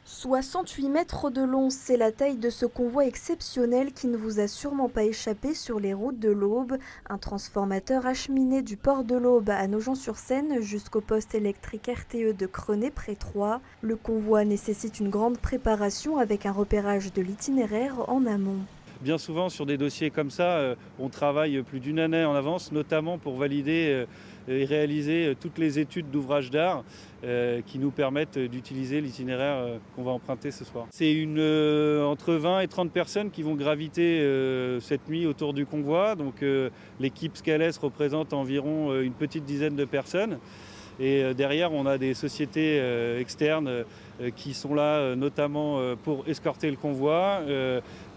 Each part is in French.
68 mètres de long, c'est la taille de ce convoi exceptionnel qui ne vous a sûrement pas échappé sur les routes de l'Aube. Un transformateur acheminé du port de l'Aube à Nogent-sur-Seine jusqu'au poste électrique RTE de Crenay près Troyes. Le convoi nécessite une grande préparation avec un repérage de l'itinéraire en amont. Bien souvent, sur des dossiers comme ça, on travaille plus d'une année en avance, notamment pour valider et réaliser toutes les études d'ouvrages d'art qui nous permettent d'utiliser l'itinéraire qu'on va emprunter ce soir. C'est entre 20 et 30 personnes qui vont graviter cette nuit autour du convoi. Donc l'équipe Scales représente environ une petite dizaine de personnes. Et derrière, on a des sociétés externes qui sont là notamment pour escorter le convoi.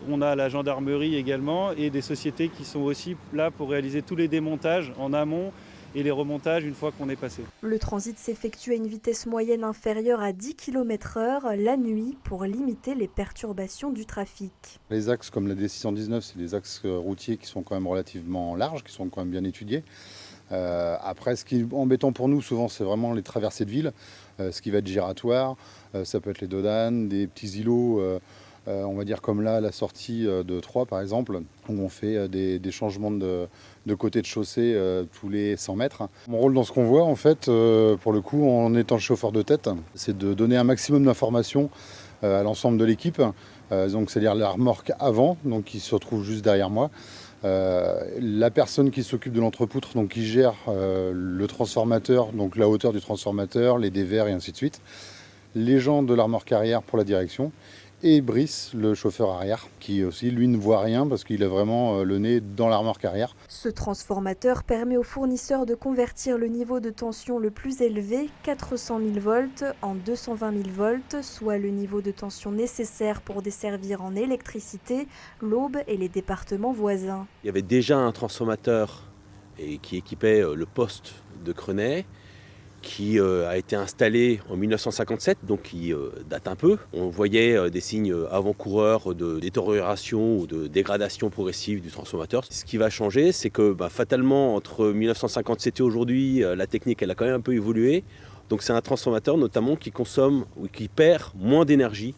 On a la gendarmerie également et des sociétés qui sont aussi là pour réaliser tous les démontages en amont et les remontages une fois qu'on est passé. Le transit s'effectue à une vitesse moyenne inférieure à 10 km/h la nuit pour limiter les perturbations du trafic. Les axes comme la D619, c'est des axes routiers qui sont quand même relativement larges, qui sont quand même bien étudiés. Après, ce qui est embêtant pour nous, souvent, c'est vraiment les traversées de ville, ce qui va être giratoire. Ça peut être les dodanes, des petits îlots, on va dire comme là, à la sortie de Troyes, par exemple, où on fait des changements de côté de chaussée tous les 100 mètres. Mon rôle dans ce convoi, en fait, pour le coup, en étant chauffeur de tête, c'est de donner un maximum d'informations à l'ensemble de l'équipe. Donc, c'est-à-dire la remorque avant, donc qui se retrouve juste derrière moi. La personne qui s'occupe de l'entrepoutre, donc qui gère le transformateur, donc la hauteur du transformateur, les dévers et ainsi de suite. Les gens de la remorque arrière pour la direction. Et Brice, le chauffeur arrière, qui aussi, lui, ne voit rien parce qu'il a vraiment le nez dans la remorque arrière. Ce transformateur permet aux fournisseurs de convertir le niveau de tension le plus élevé, 400 000 volts, en 220 000 volts, soit le niveau de tension nécessaire pour desservir en électricité l'Aube et les départements voisins. Il y avait déjà un transformateur qui équipait le poste de Crenay, qui a été installé en 1957, donc qui date un peu. On voyait des signes avant-coureurs de détérioration ou de dégradation progressive du transformateur. Ce qui va changer, c'est que fatalement, entre 1957 et aujourd'hui, la technique elle a quand même un peu évolué. Donc c'est un transformateur notamment qui consomme ou qui perd moins d'énergie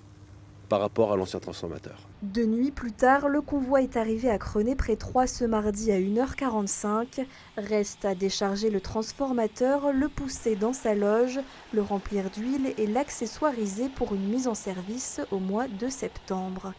par rapport à l'ancien transformateur. 2 nuits plus tard, le convoi est arrivé à Crenay près Troyes ce mardi à 1h45. Reste à décharger le transformateur, le pousser dans sa loge, le remplir d'huile et l'accessoiriser pour une mise en service au mois de septembre.